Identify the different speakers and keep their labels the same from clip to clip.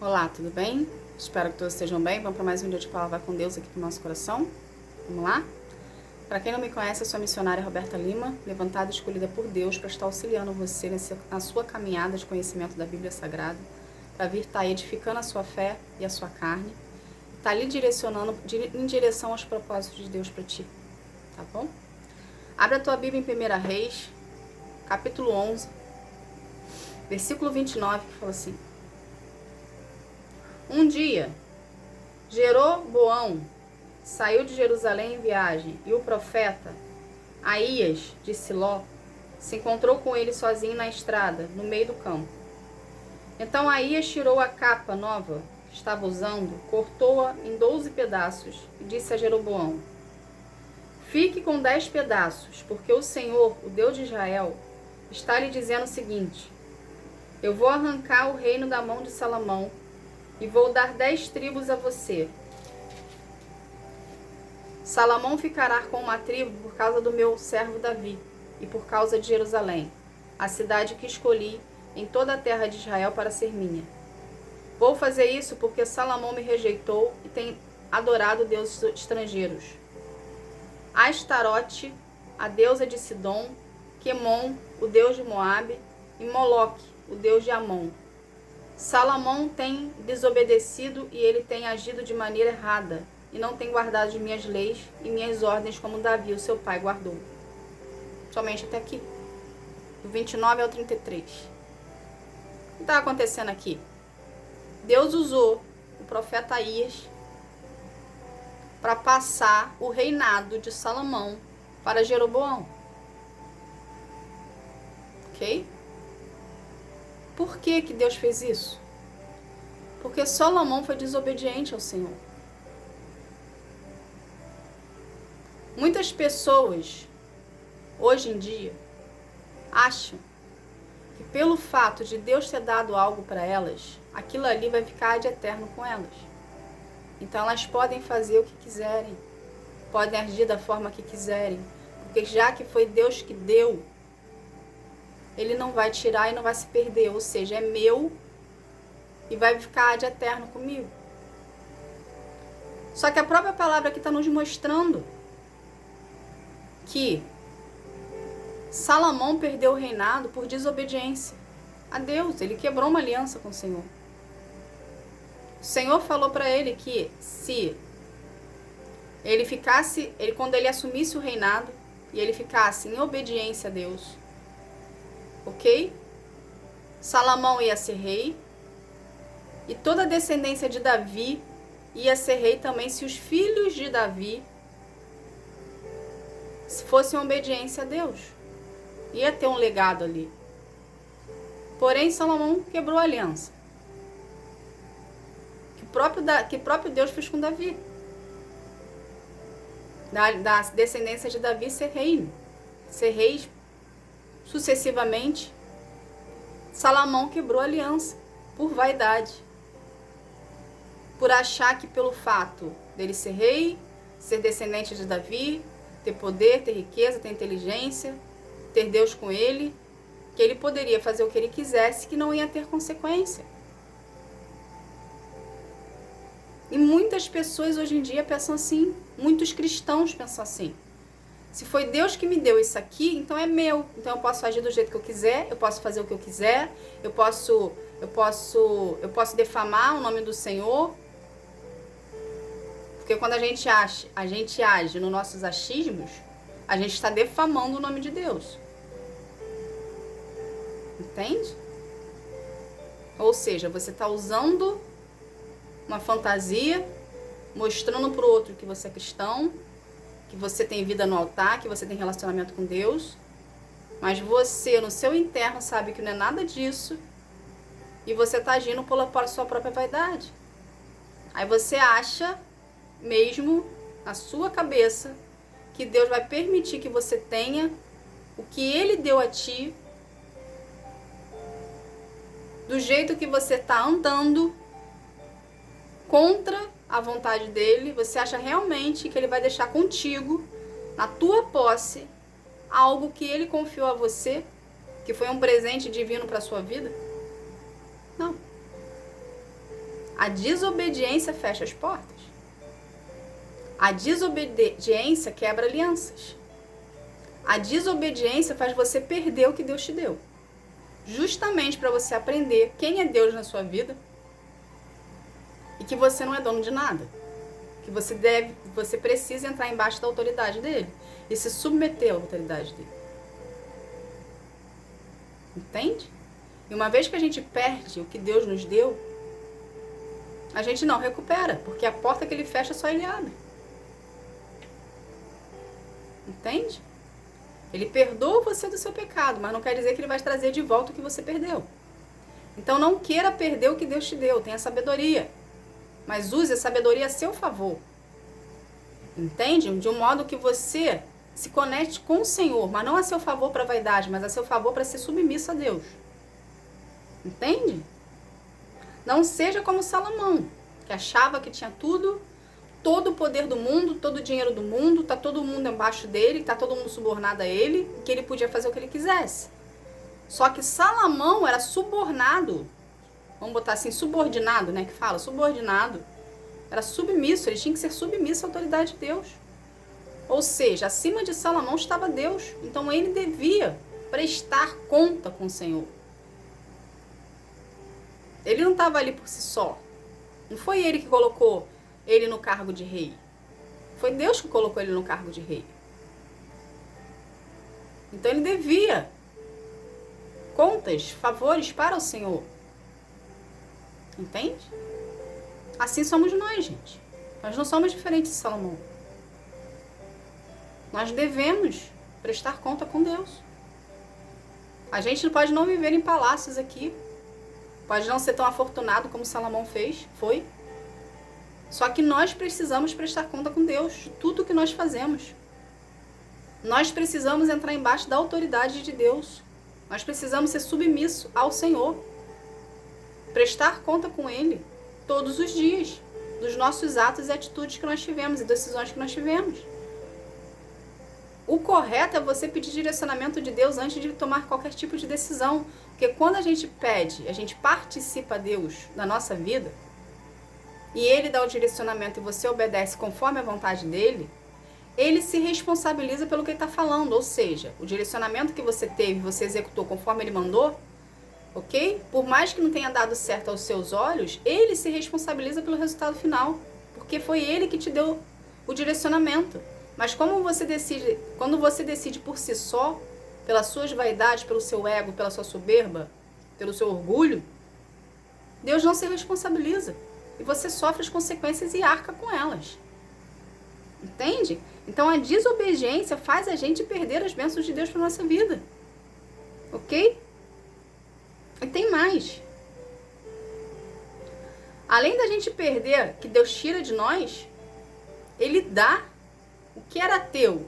Speaker 1: Olá, tudo bem? Espero que todos estejam bem. Vamos para mais um dia de palavra com Deus aqui para o nosso coração. Vamos lá? Para quem não me conhece, eu sou a missionária Roberta Lima, levantada e escolhida por Deus para estar auxiliando você na sua caminhada de conhecimento da Bíblia Sagrada, para vir estar edificando a sua fé e a sua carne, estar lhe direcionando em direção aos propósitos de Deus para ti, tá bom? Abre a tua Bíblia em 1 Reis, capítulo 11, versículo 29, que fala assim: Um dia, Jeroboão saiu de Jerusalém em viagem, e o profeta Aías de Siló se encontrou com ele sozinho na estrada, no meio do campo. Então Aías tirou a capa nova que estava usando, cortou-a em 12 pedaços e disse a Jeroboão: Fique com 10 pedaços, porque o Senhor, o Deus de Israel, está lhe dizendo o seguinte: Eu vou arrancar o reino da mão de Salomão e vou dar 10 tribos a você. Salomão ficará com uma tribo por causa do meu servo Davi e por causa de Jerusalém, a cidade que escolhi em toda a terra de Israel para ser minha. Vou fazer isso porque Salomão me rejeitou e tem adorado deuses estrangeiros. Astarote, a deusa de Sidom, Quemon, o deus de Moabe, e Moloque, o deus de Amon. Salomão tem desobedecido e ele tem agido de maneira errada, e não tem guardado as minhas leis e minhas ordens como Davi, o seu pai, guardou. Somente até aqui, do 29 ao 33. O que está acontecendo aqui? Deus usou o profeta Aías para passar o reinado de Salomão para Jeroboão. Ok? Por que Deus fez isso? Porque Salomão foi desobediente ao Senhor. Muitas pessoas, hoje em dia, acham que pelo fato de Deus ter dado algo para elas, aquilo ali vai ficar de eterno com elas. Então elas podem fazer o que quiserem, podem agir da forma que quiserem, porque já que foi Deus que deu, Ele não vai tirar e não vai se perder, ou seja, é meu e vai ficar de eterno comigo. Só que a própria palavra aqui está nos mostrando que Salomão perdeu o reinado por desobediência a Deus. Ele quebrou uma aliança com o Senhor. O Senhor falou para ele que se ele ficasse, quando ele assumisse o reinado e ele ficasse em obediência a Deus, ok? Salomão ia ser rei e toda a descendência de Davi ia ser rei também se os filhos de Davi fossem em obediência a Deus. Ia ter um legado ali. Porém, Salomão quebrou a aliança que o próprio Deus fez com Davi. Da descendência de Davi ser rei sucessivamente. Salomão quebrou a aliança por vaidade, por achar que pelo fato dele ser rei, ser descendente de Davi, ter poder, ter riqueza, ter inteligência, ter Deus com ele, que ele poderia fazer o que ele quisesse, que não ia ter consequência. E muitas pessoas hoje em dia pensam assim, muitos cristãos pensam assim: se foi Deus que me deu isso aqui, então é meu, então eu posso agir do jeito que eu quiser, eu posso fazer o que eu quiser, eu posso defamar o nome do Senhor. Porque quando a gente age nos nossos achismos, a gente está defamando o nome de Deus. Entende? Ou seja, você está usando uma fantasia, mostrando para o outro que você é cristão, que você tem vida no altar, que você tem relacionamento com Deus, mas você, no seu interno, sabe que não é nada disso, e você está agindo por sua própria vaidade. Aí você acha mesmo na sua cabeça que Deus vai permitir que você tenha o que Ele deu a ti, do jeito que você está andando contra a vontade dele. Você acha realmente que Ele vai deixar contigo, na tua posse, algo que Ele confiou a você, que foi um presente divino para a sua vida? Não. A desobediência fecha as portas. A desobediência quebra alianças. A desobediência faz você perder o que Deus te deu. Justamente para você aprender quem é Deus na sua vida e que você não é dono de nada. Que você precisa entrar embaixo da autoridade dele e se submeter à autoridade dele. Entende? E uma vez que a gente perde o que Deus nos deu, a gente não recupera, porque a porta que ele fecha só ele abre. Entende? Ele perdoa você do seu pecado, mas não quer dizer que ele vai trazer de volta o que você perdeu. Então não queira perder o que Deus te deu, tenha sabedoria. Mas use a sabedoria a seu favor. Entende? De um modo que você se conecte com o Senhor, mas não a seu favor para a vaidade, mas a seu favor para ser submisso a Deus. Entende? Não seja como Salomão, que achava que tinha tudo, todo o poder do mundo, todo o dinheiro do mundo, tá todo mundo embaixo dele, tá todo mundo subornado a ele, que ele podia fazer o que ele quisesse. Só que Salomão era subornado, vamos botar assim, subordinado, né, que fala, subordinado, era submisso, ele tinha que ser submisso à autoridade de Deus. Ou seja, acima de Salomão estava Deus, então ele devia prestar conta com o Senhor. Ele não estava ali por si só, não foi ele que colocou ele no cargo de rei. Foi Deus que colocou ele no cargo de rei. Então ele devia contas, favores para o Senhor. Entende? Assim somos nós, gente. Nós não somos diferentes de Salomão. Nós devemos prestar conta com Deus. A gente pode não viver em palácios aqui. Pode não ser tão afortunado como Salomão foi. Só que nós precisamos prestar conta com Deus de tudo que nós fazemos. Nós precisamos entrar embaixo da autoridade de Deus. Nós precisamos ser submissos ao Senhor. Prestar conta com Ele todos os dias, dos nossos atos e atitudes que nós tivemos e decisões que nós tivemos. O correto é você pedir direcionamento de Deus antes de tomar qualquer tipo de decisão. Porque quando a gente pede, a gente participa a Deus na nossa vida, e Ele dá o direcionamento e você obedece conforme a vontade dEle, Ele se responsabiliza pelo que Ele está falando. Ou seja, o direcionamento que você teve, você executou conforme Ele mandou, ok? Por mais que não tenha dado certo aos seus olhos, Ele se responsabiliza pelo resultado final, porque foi Ele que te deu o direcionamento. Mas quando você decide por si só, pelas suas vaidades, pelo seu ego, pela sua soberba, pelo seu orgulho, Deus não se responsabiliza. E você sofre as consequências e arca com elas. Entende? Então a desobediência faz a gente perder as bênçãos de Deus para nossa vida. Ok? E tem mais. Além da gente perder, que Deus tira de nós, Ele dá o que era teu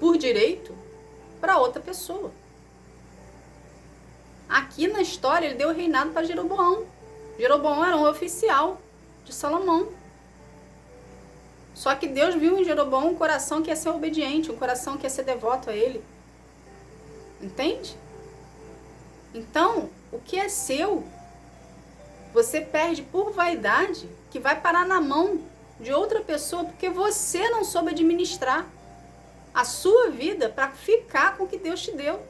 Speaker 1: por direito para outra pessoa. Aqui na história, Ele deu o reinado para Jeroboão. Jeroboão era um oficial de Salomão. Só que Deus viu em Jeroboão um coração que ia ser obediente, um coração que ia ser devoto a Ele. Entende? Então, o que é seu, você perde por vaidade, que vai parar na mão de outra pessoa, porque você não soube administrar a sua vida para ficar com o que Deus te deu.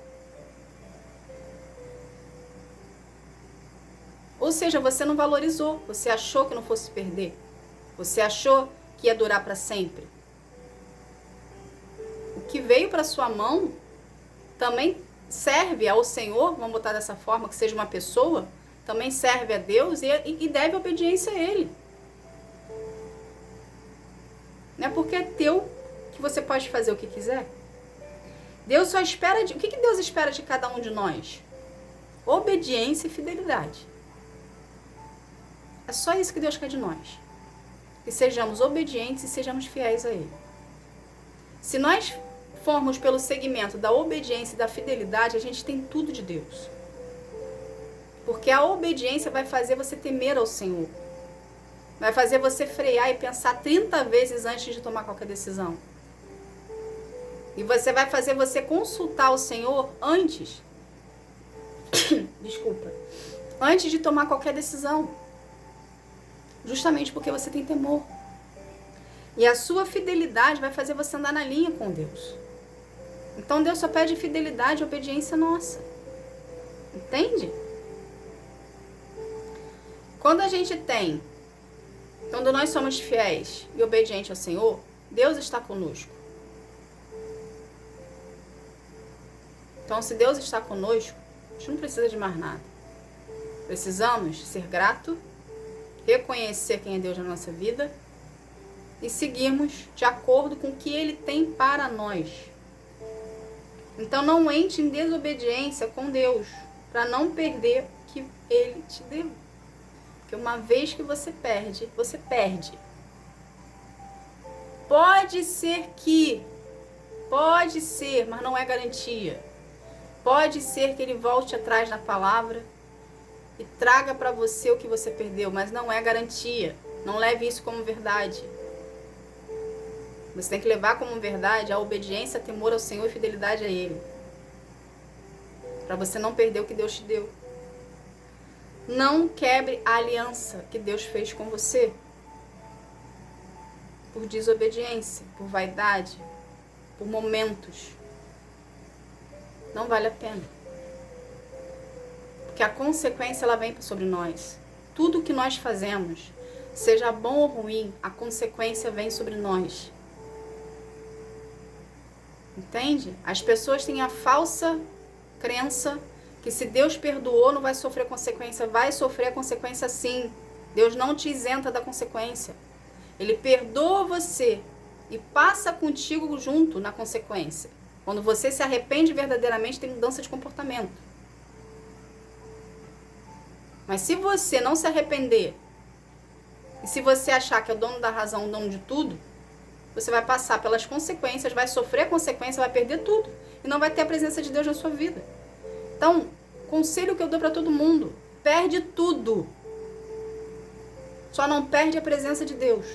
Speaker 1: Ou seja, você não valorizou, você achou que não fosse perder, você achou que ia durar para sempre. O que veio para sua mão também serve ao Senhor, vamos botar dessa forma, que seja uma pessoa, também serve a Deus e deve obediência a Ele. Não é porque é teu que você pode fazer o que quiser. Deus só espera o que Deus espera de cada um de nós? Obediência e fidelidade. É só isso que Deus quer de nós. Que sejamos obedientes e sejamos fiéis a Ele. Se nós formos pelo segmento da obediência e da fidelidade, a gente tem tudo de Deus. Porque a obediência vai fazer você temer ao Senhor. Vai fazer você frear e pensar 30 vezes antes de tomar qualquer decisão. E vai fazer você consultar o Senhor antes, desculpa, antes de tomar qualquer decisão. Justamente porque você tem temor. E a sua fidelidade vai fazer você andar na linha com Deus. Então Deus só pede fidelidade e obediência nossa. Entende? Quando nós somos fiéis e obedientes ao Senhor, Deus está conosco. Então, se Deus está conosco, a gente não precisa de mais nada. Precisamos ser gratos, reconhecer quem é Deus na nossa vida e seguirmos de acordo com o que Ele tem para nós. Então, não entre em desobediência com Deus, para não perder o que Ele te deu. Porque uma vez que você perde, você perde. Pode ser, mas não é garantia. Pode ser que Ele volte atrás na palavra e traga para você o que você perdeu, mas não é garantia. Não leve isso como verdade. Você tem que levar como verdade a obediência, temor ao Senhor e fidelidade a Ele. Para você não perder o que Deus te deu. Não quebre a aliança que Deus fez com você. Por desobediência, por vaidade, por momentos. Não vale a pena. Porque a consequência ela vem sobre nós. Tudo que nós fazemos, seja bom ou ruim, a consequência vem sobre nós. Entende? As pessoas têm a falsa crença que se Deus perdoou não vai sofrer consequência. Vai sofrer a consequência sim. Deus não te isenta da consequência. Ele perdoa você e passa contigo junto na consequência. Quando você se arrepende verdadeiramente, tem mudança de comportamento. Mas se você não se arrepender, e se você achar que é o dono da razão, o dono de tudo, você vai passar pelas consequências, vai sofrer a consequência, vai perder tudo. E não vai ter a presença de Deus na sua vida. Então, conselho que eu dou para todo mundo, perde tudo. Só não perde a presença de Deus.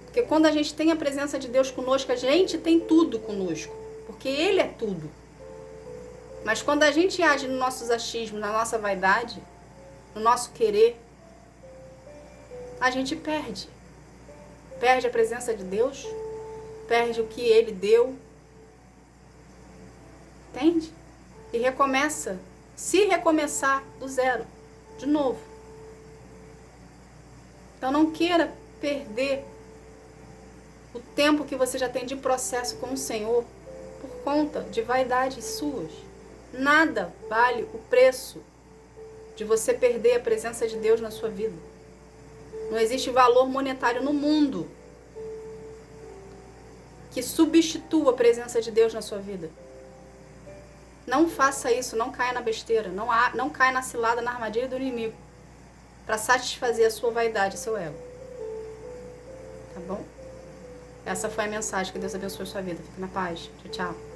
Speaker 1: Porque quando a gente tem a presença de Deus conosco, a gente tem tudo conosco. Porque Ele é tudo. Mas quando a gente age nos nossos achismos, na nossa vaidade, no nosso querer, a gente perde. Perde a presença de Deus, perde o que Ele deu. Entende? E recomeça. Se recomeçar do zero, de novo. Então não queira perder o tempo que você já tem de processo com o Senhor por conta de vaidades suas. Nada vale o preço de você perder a presença de Deus na sua vida. Não existe valor monetário no mundo que substitua a presença de Deus na sua vida. Não faça isso, não caia na besteira, não caia na cilada, na armadilha do inimigo, para satisfazer a sua vaidade, seu ego. Tá bom? Essa foi a mensagem. Que Deus abençoe a sua vida. Fique na paz. Tchau, tchau.